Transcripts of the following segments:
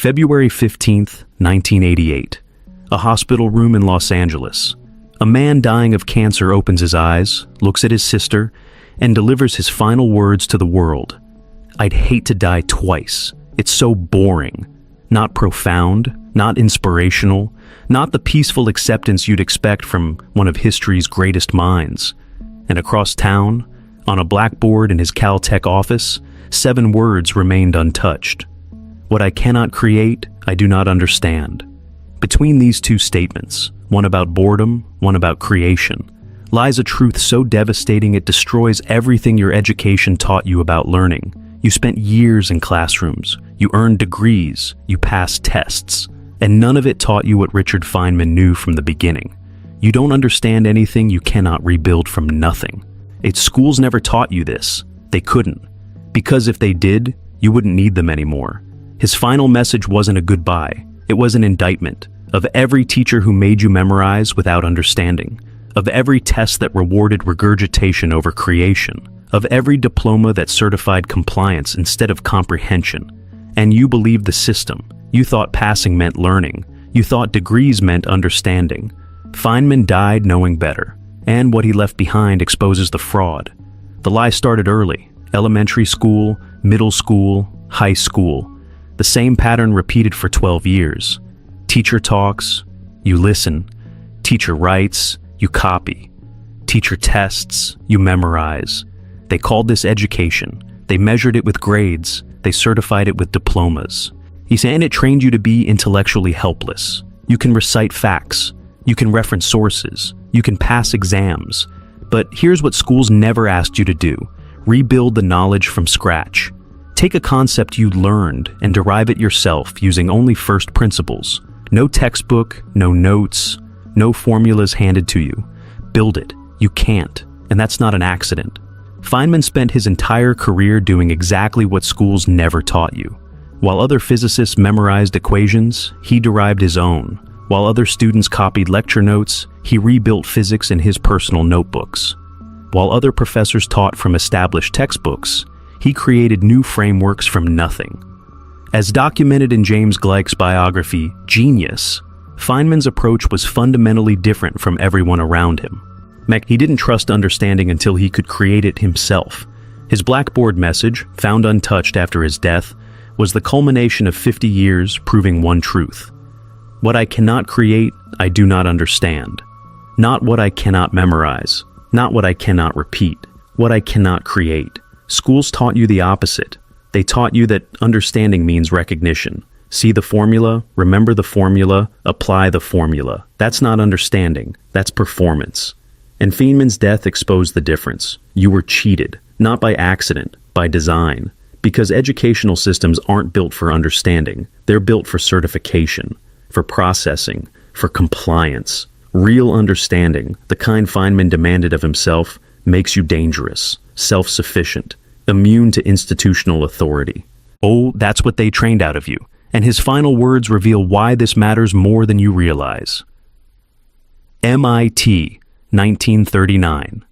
February 15th, 1988. A hospital room in Los Angeles. A man dying of cancer opens his eyes, looks at his sister, and delivers his final words to the world. "I'd hate to die twice. It's so boring. Not profound, not inspirational, not the peaceful acceptance you'd expect from one of history's greatest minds." And across town, on a blackboard in his Caltech office, 7 words remained untouched. "What I cannot create, I do not understand." Between these two statements, one about boredom, one about creation, lies a truth so devastating it destroys everything your education taught you about learning. You spent years in classrooms, you earned degrees, you passed tests, and none of it taught you what Richard Feynman knew from the beginning. You don't understand anything you cannot rebuild from nothing. Schools never taught you this. They couldn't. Because if they did, you wouldn't need them anymore. His final message wasn't a goodbye. It was an indictment of every teacher who made you memorize without understanding, of every test that rewarded regurgitation over creation, of every diploma that certified compliance instead of comprehension. And you believed the system. You thought passing meant learning. You thought degrees meant understanding. Feynman died knowing better, and what he left behind exposes the fraud. The lie started early: elementary school, middle school, high school. The same pattern repeated for 12 years. Teacher talks, you listen. Teacher writes, you copy. Teacher tests, you memorize. They called this education. They measured it with grades. They certified it with diplomas. He said, and it trained you to be intellectually helpless. You can recite facts. You can reference sources. You can pass exams. But here's what schools never asked you to do: rebuild the knowledge from scratch. Take a concept you learned and derive it yourself using only first principles. No textbook, no notes, no formulas handed to you. Build it. You can't, and that's not an accident. Feynman spent his entire career doing exactly what schools never taught you. While other physicists memorized equations, he derived his own. While other students copied lecture notes, he rebuilt physics in his personal notebooks. While other professors taught from established textbooks, he created new frameworks from nothing. As documented in James Gleick's biography, Genius, Feynman's approach was fundamentally different from everyone around him. He didn't trust understanding until he could create it himself. His blackboard message, found untouched after his death, was the culmination of 50 years proving one truth: what I cannot create, I do not understand. Not what I cannot memorize, not what I cannot repeat, what I cannot create. Schools taught you the opposite. They taught you that understanding means recognition. See the formula, remember the formula, apply the formula. That's not understanding, that's performance. And Feynman's death exposed the difference. You were cheated, not by accident, by design. Because educational systems aren't built for understanding. They're built for certification, for processing, for compliance. Real understanding, the kind Feynman demanded of himself, makes you dangerous, self-sufficient, immune to institutional authority. Oh, that's what they trained out of you. And his final words reveal why this matters more than you realize. MIT, 1939.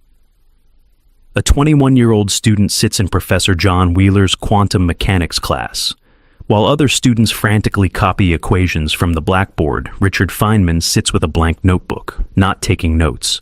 A 21-year-old student sits in Professor John Wheeler's quantum mechanics class. While other students frantically copy equations from the blackboard, Richard Feynman sits with a blank notebook, not taking notes.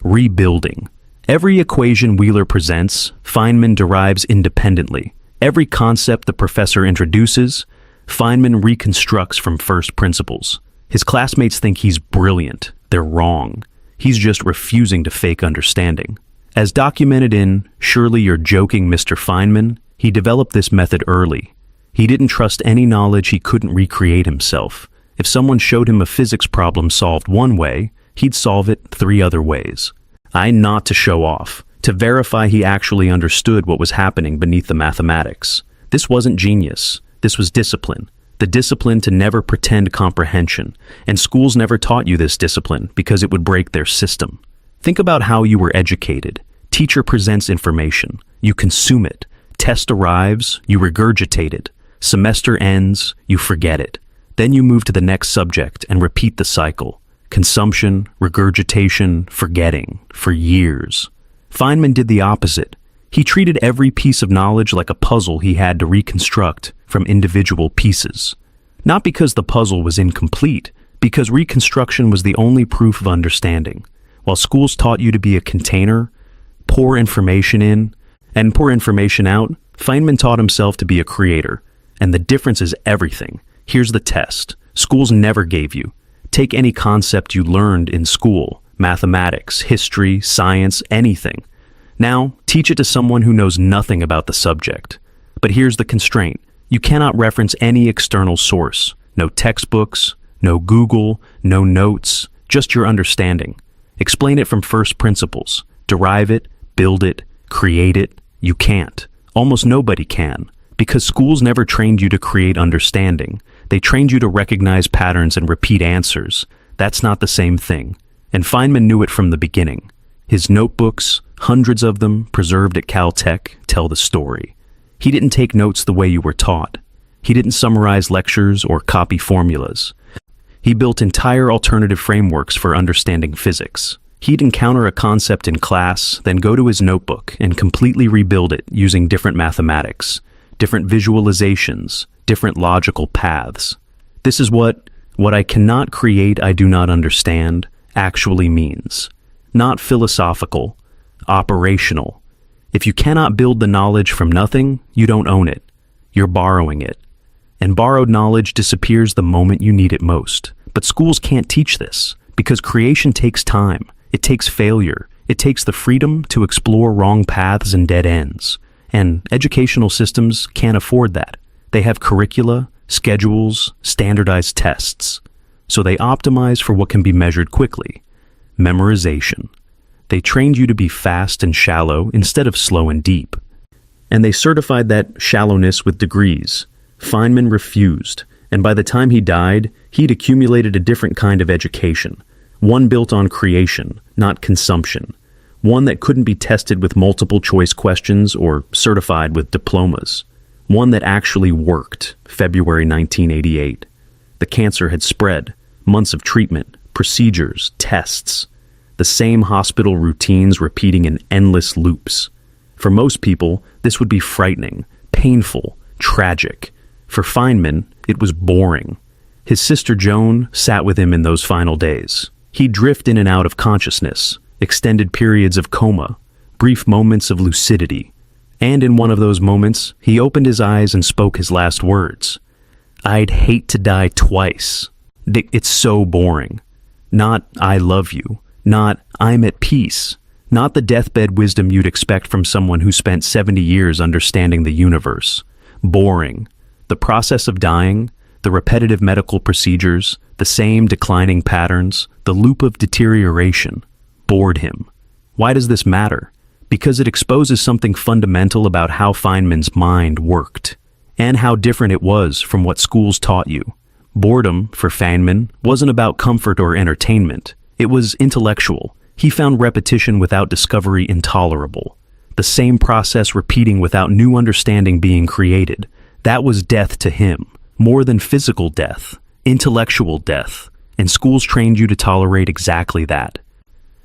Rebuilding. Every equation Wheeler presents, Feynman derives independently. Every concept the professor introduces, Feynman reconstructs from first principles. His classmates think he's brilliant. They're wrong. He's just refusing to fake understanding. As documented in Surely You're Joking, Mr. Feynman, he developed this method early. He didn't trust any knowledge he couldn't recreate himself. If someone showed him a physics problem solved one way, he'd solve it 3 other ways. Not to show off, to verify he actually understood what was happening beneath the mathematics. This wasn't genius. This was discipline. The discipline to never pretend comprehension. And schools never taught you this discipline because it would break their system. Think about how you were educated. Teacher presents information. You consume it. Test arrives. You regurgitate it. Semester ends. You forget it. Then you move to the next subject and repeat the cycle. Consumption, regurgitation, forgetting, for years. Feynman did the opposite. He treated every piece of knowledge like a puzzle he had to reconstruct from individual pieces. Not because the puzzle was incomplete, because reconstruction was the only proof of understanding. While schools taught you to be a container, pour information in, and pour information out, Feynman taught himself to be a creator. And the difference is everything. Here's the test. Schools never gave you. Take any concept you learned in school, mathematics, history, science, anything. Now, teach it to someone who knows nothing about the subject. But here's the constraint. You cannot reference any external source. No textbooks, no Google, no notes, just your understanding. Explain it from first principles. Derive it, build it, create it. You can't. Almost nobody can. Because schools never trained you to create understanding. They trained you to recognize patterns and repeat answers. That's not the same thing. And Feynman knew it from the beginning. His notebooks, hundreds of them, preserved at Caltech, tell the story. He didn't take notes the way you were taught. He didn't summarize lectures or copy formulas. He built entire alternative frameworks for understanding physics. He'd encounter a concept in class, then go to his notebook and completely rebuild it using different mathematics, different visualizations, different logical paths. This is what I cannot create, I do not understand, actually means. Not philosophical, operational. If you cannot build the knowledge from nothing, you don't own it. You're borrowing it. And borrowed knowledge disappears the moment you need it most. But schools can't teach this, because creation takes time. It takes failure. It takes the freedom to explore wrong paths and dead ends. And educational systems can't afford that. They have curricula, schedules, standardized tests. So they optimize for what can be measured quickly. Memorization. They trained you to be fast and shallow instead of slow and deep. And they certified that shallowness with degrees. Feynman refused, and by the time he died, he'd accumulated a different kind of education. One built on creation, not consumption. One that couldn't be tested with multiple choice questions or certified with diplomas. One that actually worked, February 1988. The cancer had spread, months of treatment, procedures, tests. The same hospital routines repeating in endless loops. For most people, this would be frightening, painful, tragic. For Feynman, it was boring. His sister Joan sat with him in those final days. He'd drift in and out of consciousness, extended periods of coma, brief moments of lucidity. And in one of those moments, he opened his eyes and spoke his last words. "I'd hate to die twice. It's so boring. Not, I love you. Not, I'm at peace. Not the deathbed wisdom you'd expect from someone who spent 70 years understanding the universe. Boring. The process of dying, the repetitive medical procedures, the same declining patterns, the loop of deterioration, bored him. Why does this matter? Because it exposes something fundamental about how Feynman's mind worked, and how different it was from what schools taught you. Boredom, for Feynman, wasn't about comfort or entertainment. It was intellectual. He found repetition without discovery intolerable. The same process repeating without new understanding being created. That was death to him. More than physical death. Intellectual death. And schools trained you to tolerate exactly that.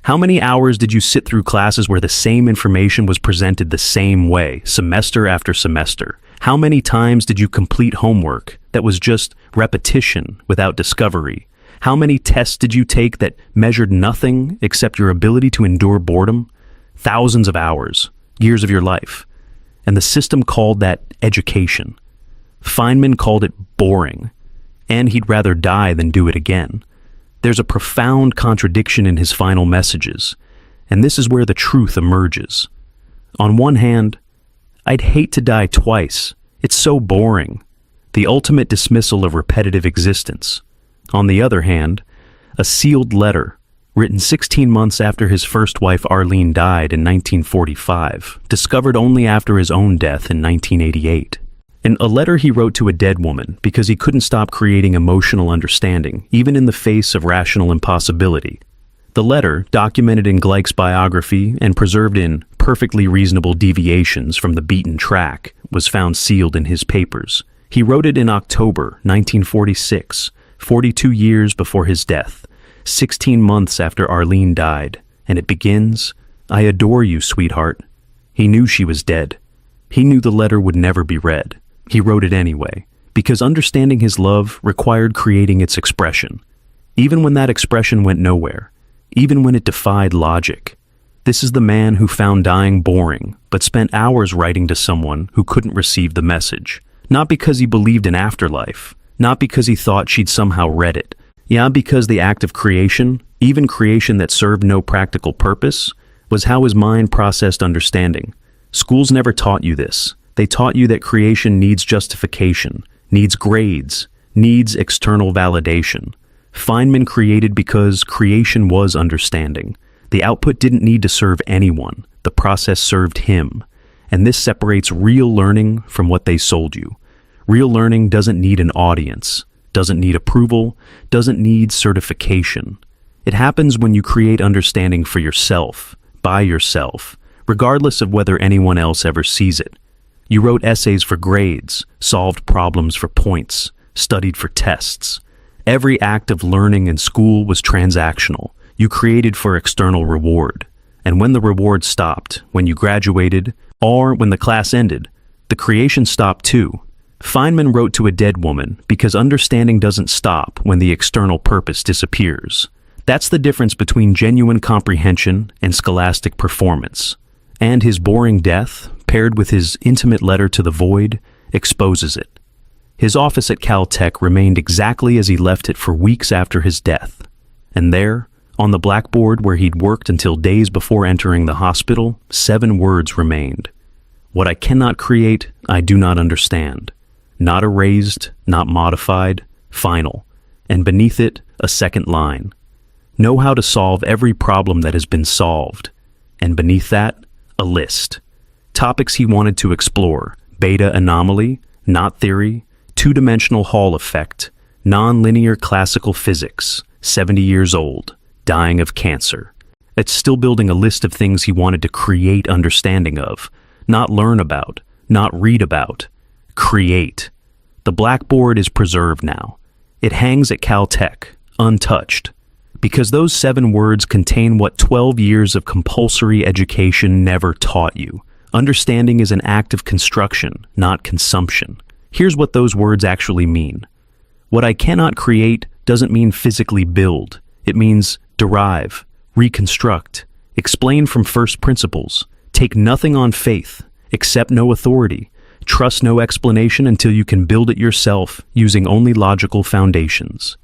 How many hours did you sit through classes where the same information was presented the same way, semester after semester? How many times did you complete homework that was just repetition without discovery? How many tests did you take that measured nothing except your ability to endure boredom? Thousands of hours, years of your life. And the system called that education. Feynman called it boring, and he'd rather die than do it again. There's a profound contradiction in his final messages, and this is where the truth emerges. On one hand, I'd hate to die twice. It's so boring. The ultimate dismissal of repetitive existence. On the other hand, a sealed letter, written 16 months after his first wife Arlene died in 1945, discovered only after his own death in 1988. And a letter he wrote to a dead woman because he couldn't stop creating emotional understanding, even in the face of rational impossibility. The letter, documented in Gleick's biography and preserved in perfectly reasonable deviations from the beaten track, was found sealed in his papers. He wrote it in October 1946, 42 years before his death, 16 months after Arlene died, and it begins, "I adore you, sweetheart." He knew she was dead. He knew the letter would never be read. He wrote it anyway, Because understanding his love required creating its expression, even when that expression went nowhere, even when it defied logic. This is the man who found dying boring, but spent hours writing to someone who couldn't receive the message. Not because he believed in afterlife, not because he thought she'd somehow read it. Yeah, because the act of creation, even creation that served no practical purpose, was how his mind processed understanding. Schools never taught you this. They taught you that creation needs justification, needs grades, needs external validation. Feynman created because creation was understanding. The output didn't need to serve anyone. The process served him. And this separates real learning from what they sold you. Real learning doesn't need an audience, doesn't need approval, doesn't need certification. It happens when you create understanding for yourself, by yourself, regardless of whether anyone else ever sees it. You wrote essays for grades, solved problems for points, studied for tests. Every act of learning in school was transactional. You created for external reward. And when the reward stopped, when you graduated, or when the class ended, the creation stopped too. Feynman wrote to a dead woman because understanding doesn't stop when the external purpose disappears. That's the difference between genuine comprehension and scholastic performance. And his boring death, paired with his intimate letter to the void, exposes it. His office at Caltech remained exactly as he left it for weeks after his death. And there, on the blackboard where he'd worked until days before entering the hospital, 7 words remained. What I cannot create, I do not understand. Not erased, not modified, final. And beneath it, a second line. Know how to solve every problem that has been solved. And beneath that, a list. Topics he wanted to explore: beta anomaly, knot theory, two-dimensional Hall effect, non-linear classical physics, 70 years old, dying of cancer. It's still building a list of things he wanted to create understanding of, not learn about, not read about. Create. The blackboard is preserved now. It hangs at Caltech, untouched. Because those 7 words contain what 12 years of compulsory education never taught you. Understanding is an act of construction, not consumption. Here's what those words actually mean. What I cannot create doesn't mean physically build. It means derive, reconstruct, explain from first principles, take nothing on faith, accept no authority, trust no explanation until you can build it yourself using only logical foundations.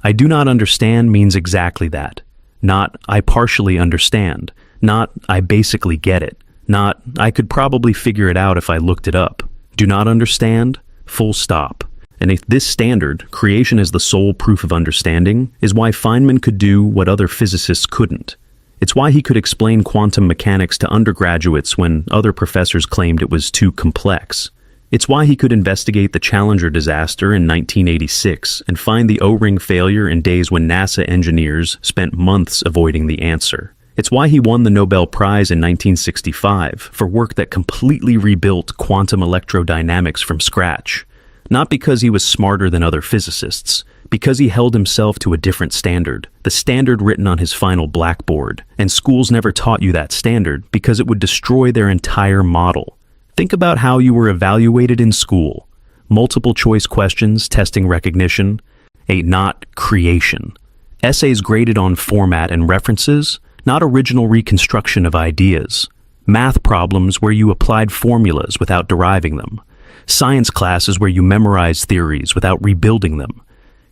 I do not understand means exactly that. Not, I partially understand. Not, I basically get it. Not, I could probably figure it out if I looked it up. Do not understand? Full stop. And if this standard, creation as the sole proof of understanding, is why Feynman could do what other physicists couldn't. It's why he could explain quantum mechanics to undergraduates when other professors claimed it was too complex. It's why he could investigate the Challenger disaster in 1986 and find the O-ring failure in days when NASA engineers spent months avoiding the answer. It's why he won the Nobel Prize in 1965 for work that completely rebuilt quantum electrodynamics from scratch. Not because he was smarter than other physicists, because he held himself to a different standard, the standard written on his final blackboard. And schools never taught you that standard because it would destroy their entire model. Think about how you were evaluated in school. Multiple choice questions, testing recognition, not creation. Essays graded on format and references, not original reconstruction of ideas. Math problems where you applied formulas without deriving them. Science classes where you memorized theories without rebuilding them.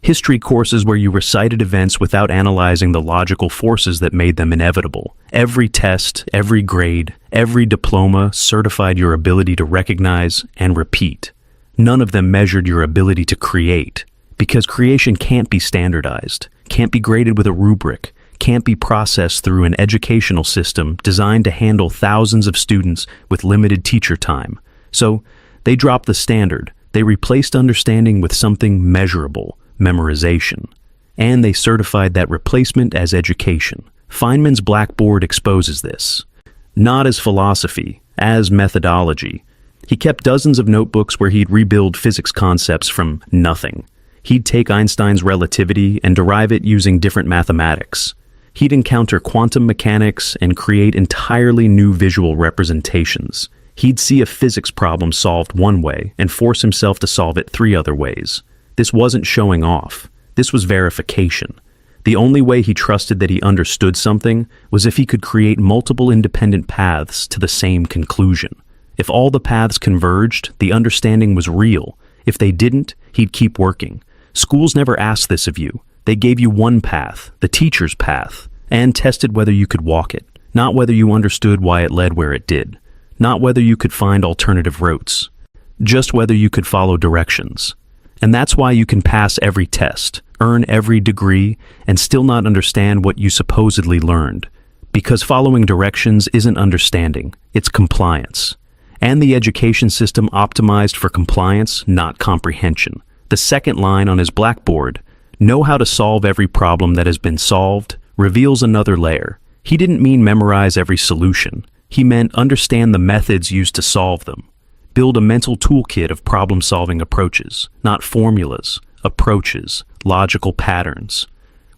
History courses where you recited events without analyzing the logical forces that made them inevitable. Every test, every grade, every diploma certified your ability to recognize and repeat. None of them measured your ability to create, because creation can't be standardized, can't be graded with a rubric, can't be processed through an educational system designed to handle thousands of students with limited teacher time. So, they dropped the standard. They replaced understanding with something measurable, memorization. And they certified that replacement as education. Feynman's blackboard exposes this. Not as philosophy, as methodology. He kept dozens of notebooks where he'd rebuild physics concepts from nothing. He'd take Einstein's relativity and derive it using different mathematics. He'd encounter quantum mechanics and create entirely new visual representations. He'd see a physics problem solved one way and force himself to solve it 3 other ways. This wasn't showing off. This was verification. The only way he trusted that he understood something was if he could create multiple independent paths to the same conclusion. If all the paths converged, the understanding was real. If they didn't, he'd keep working. Schools never asked this of you. They gave you one path, the teacher's path, and tested whether you could walk it, not whether you understood why it led where it did, not whether you could find alternative routes, just whether you could follow directions. And that's why you can pass every test, earn every degree, and still not understand what you supposedly learned. Because following directions isn't understanding, it's compliance. And the education system optimized for compliance, not comprehension. The second line on his blackboard, "Know how to solve every problem that has been solved," reveals another layer. He didn't mean memorize every solution. He meant understand the methods used to solve them. Build a mental toolkit of problem-solving approaches, not formulas, approaches, logical patterns,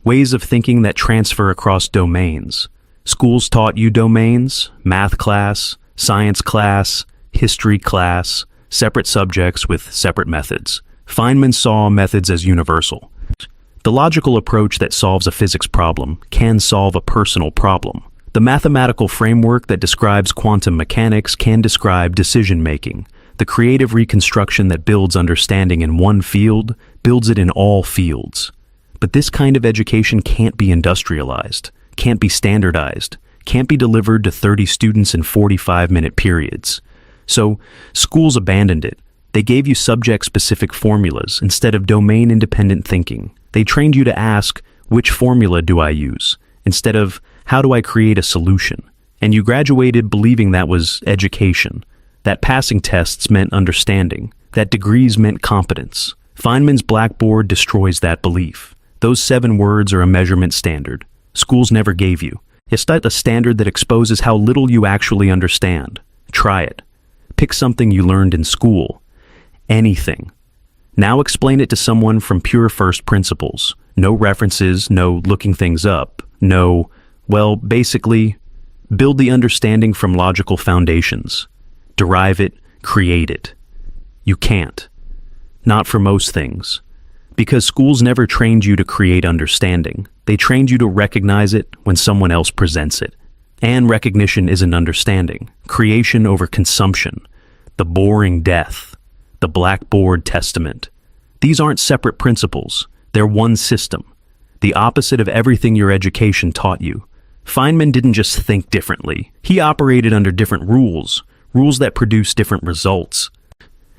ways of thinking that transfer across domains. Schools taught you domains, math class, science class, history class, separate subjects with separate methods. Feynman saw methods as universal. The logical approach that solves a physics problem can solve a personal problem. The mathematical framework that describes quantum mechanics can describe decision-making. The creative reconstruction that builds understanding in one field builds it in all fields. But this kind of education can't be industrialized, can't be standardized, can't be delivered to 30 students in 45-minute periods. So, schools abandoned it. They gave you subject-specific formulas instead of domain-independent thinking. They trained you to ask, which formula do I use? Instead of, how do I create a solution? And you graduated believing that was education, that passing tests meant understanding, that degrees meant competence. Feynman's blackboard destroys that belief. Those 7 words are a measurement standard. Schools never gave you. It's not a standard that exposes how little you actually understand. Try it. Pick something you learned in school. Anything. Now explain it to someone from pure first principles. No references, no looking things up, no, well, basically, build the understanding from logical foundations. Derive it, create it. You can't. Not for most things. Because schools never trained you to create understanding. They trained you to recognize it when someone else presents it. And recognition isn't understanding. Creation over consumption. The boring death. The blackboard testament. These aren't separate principles. They're one system. The opposite of everything your education taught you. Feynman didn't just think differently. He operated under different rules that produce different results.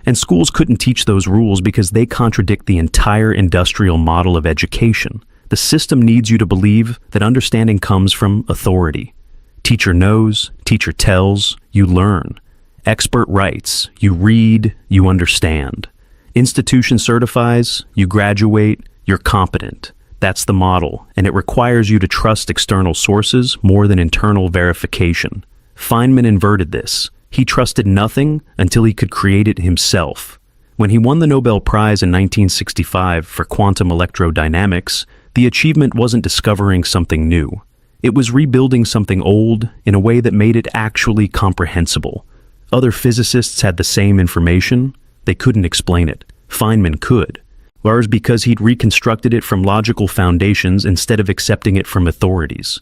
And schools couldn't teach those rules because they contradict the entire industrial model of education. The system needs you to believe that understanding comes from authority. Teacher knows, teacher tells, you learn. Expert writes, you read, you understand. Institution certifies, you graduate, you're competent. That's the model, and it requires you to trust external sources more than internal verification. Feynman inverted this. He trusted nothing until he could create it himself. When he won the Nobel Prize in 1965 for quantum electrodynamics, the achievement wasn't discovering something new. It was rebuilding something old in a way that made it actually comprehensible. Other physicists had the same information. They couldn't explain it. Feynman could. Large because he'd reconstructed it from logical foundations instead of accepting it from authorities.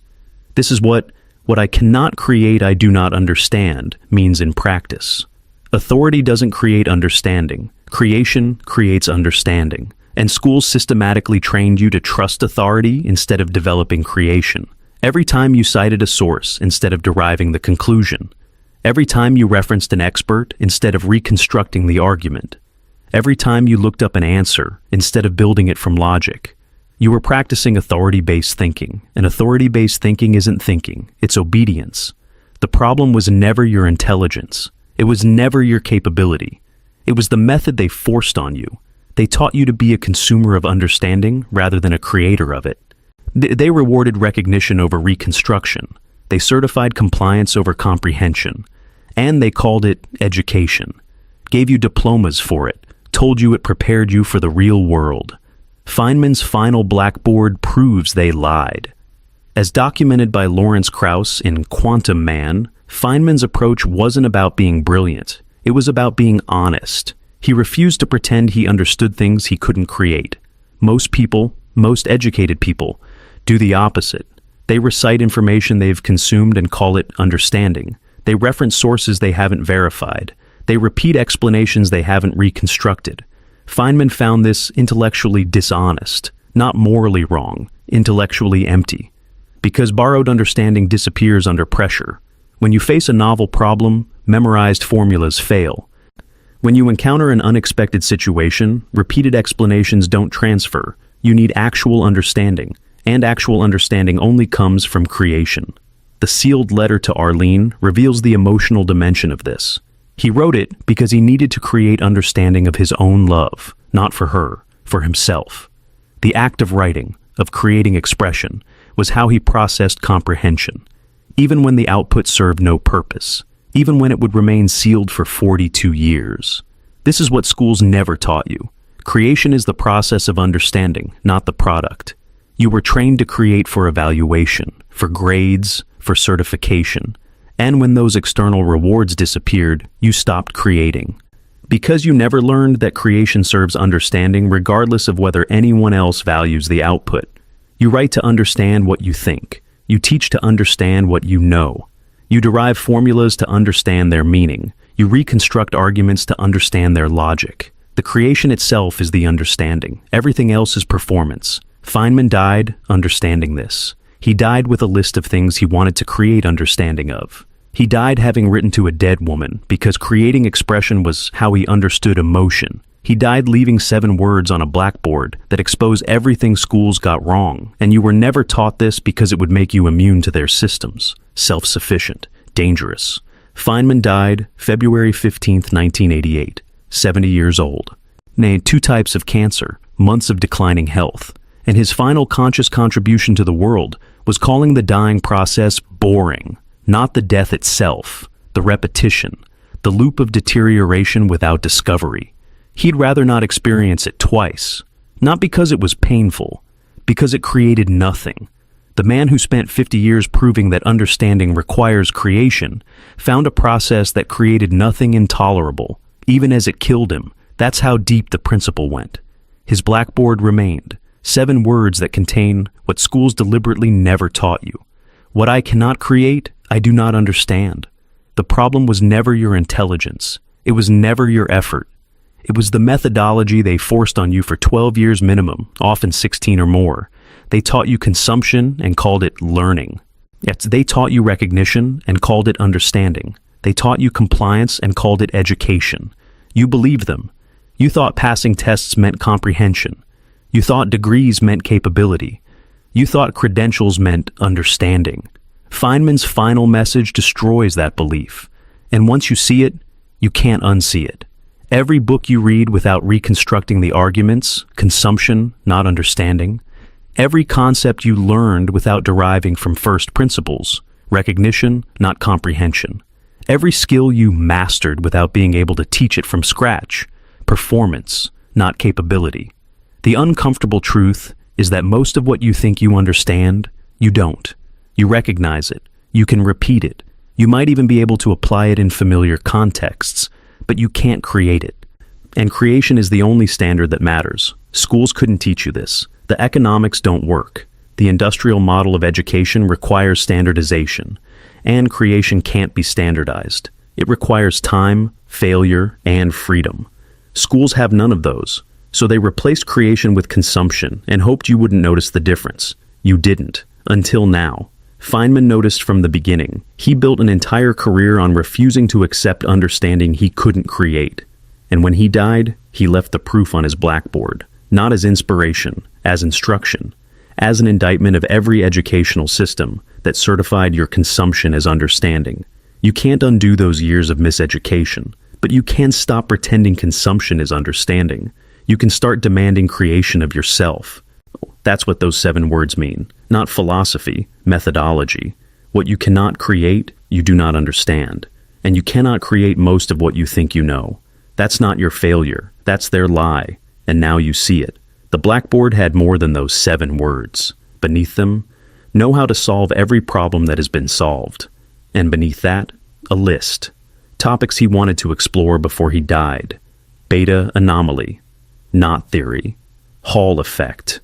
This is what I cannot create I do not understand means in practice. Authority doesn't create understanding. Creation creates understanding. And schools systematically trained you to trust authority instead of developing creation. Every time you cited a source instead of deriving the conclusion. Every time you referenced an expert instead of reconstructing the argument. Every time you looked up an answer instead of building it from logic. You were practicing authority-based thinking, and authority-based thinking isn't thinking, it's obedience. The problem was never your intelligence. It was never your capability. It was the method they forced on you. They taught you to be a consumer of understanding rather than a creator of it. They rewarded recognition over reconstruction. They certified compliance over comprehension. And they called it education. Gave you diplomas for it. Told you it prepared you for the real world. Feynman's final blackboard proves they lied. As documented by Lawrence Krauss in Quantum Man, Feynman's approach wasn't about being brilliant. It was about being honest. He refused to pretend he understood things he couldn't create. Most people, most educated people, do the opposite. They recite information they've consumed and call it understanding. They reference sources they haven't verified. They repeat explanations they haven't reconstructed. Feynman found this intellectually dishonest, not morally wrong, intellectually empty. Because borrowed understanding disappears under pressure. When you face a novel problem, memorized formulas fail. When you encounter an unexpected situation, repeated explanations don't transfer. You need actual understanding, and actual understanding only comes from creation. The sealed letter to Arlene reveals the emotional dimension of this. He wrote it because he needed to create understanding of his own love, not for her, for himself. The act of writing, of creating expression, was how he processed comprehension, even when the output served no purpose, even when it would remain sealed for 42 years. This is what schools never taught you. Creation is the process of understanding, not the product. You were trained to create for evaluation, for grades, for certification. And when those external rewards disappeared, you stopped creating. Because you never learned that creation serves understanding regardless of whether anyone else values the output. You write to understand what you think. You teach to understand what you know. You derive formulas to understand their meaning. You reconstruct arguments to understand their logic. The creation itself is the understanding. Everything else is performance. Feynman died understanding this. He died with a list of things he wanted to create understanding of. He died having written to a dead woman because creating expression was how he understood emotion. He died leaving 7 words on a blackboard that expose everything schools got wrong, and you were never taught this because it would make you immune to their systems. Self-sufficient, dangerous. Feynman died February 15, 1988, 70 years old. Named 2 types of cancer, months of declining health, and his final conscious contribution to the world was calling the dying process boring, not the death itself, the repetition, the loop of deterioration without discovery. He'd rather not experience it twice, not because it was painful, because it created nothing. The man who spent 50 years proving that understanding requires creation found a process that created nothing intolerable, even as it killed him. That's how deep the principle went. His blackboard remained, 7 words that contain what schools deliberately never taught you. What I cannot create, I do not understand. The problem was never your intelligence. It was never your effort. It was the methodology they forced on you for 12 years minimum, often 16 or more. They taught you consumption and called it learning. They taught you recognition and called it understanding. They taught you compliance and called it education. You believed them. You thought passing tests meant comprehension. You thought degrees meant capability. You thought credentials meant understanding. Feynman's final message destroys that belief. And once you see it, you can't unsee it. Every book you read without reconstructing the arguments, consumption, not understanding. Every concept you learned without deriving from first principles, recognition, not comprehension. Every skill you mastered without being able to teach it from scratch, performance, not capability. The uncomfortable truth is that most of what you think you understand, you don't. You recognize it. You can repeat it. You might even be able to apply it in familiar contexts, but you can't create it. And creation is the only standard that matters. Schools couldn't teach you this. The economics don't work. The industrial model of education requires standardization, and creation can't be standardized. It requires time, failure, and freedom. Schools have none of those, so they replaced creation with consumption and hoped you wouldn't notice the difference. You didn't, until now. Feynman noticed from the beginning. He built an entire career on refusing to accept understanding he couldn't create. And when he died, he left the proof on his blackboard, not as inspiration, as instruction, as an indictment of every educational system that certified your consumption as understanding. You can't undo those years of miseducation, but you can stop pretending consumption is understanding. You can start demanding creation of yourself. That's what those 7 words mean, not philosophy, methodology. What you cannot create, you do not understand. And you cannot create most of what you think you know. That's not your failure, that's their lie, and now you see it. The blackboard had more than those 7 words. Beneath them, know how to solve every problem that has been solved. And beneath that, a list. Topics he wanted to explore before he died. Beta anomaly, knot theory, Hall effect.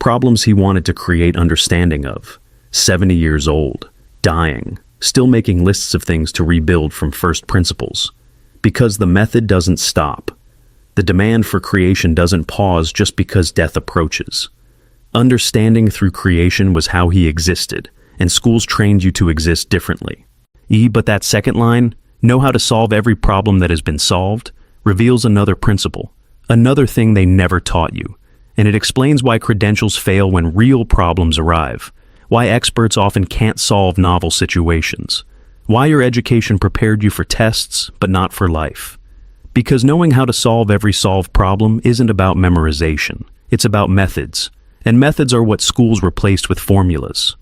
Problems he wanted to create understanding of. 70 years old, dying, still making lists of things to rebuild from first principles. Because the method doesn't stop. The demand for creation doesn't pause just because death approaches. Understanding through creation was how he existed, and schools trained you to exist differently. But that second line, know how to solve every problem that has been solved, reveals another principle, another thing they never taught you. And it explains why credentials fail when real problems arrive, why experts often can't solve novel situations, why your education prepared you for tests but not for life. Because knowing how to solve every solved problem isn't about memorization, it's about methods. And methods are what schools replaced with formulas.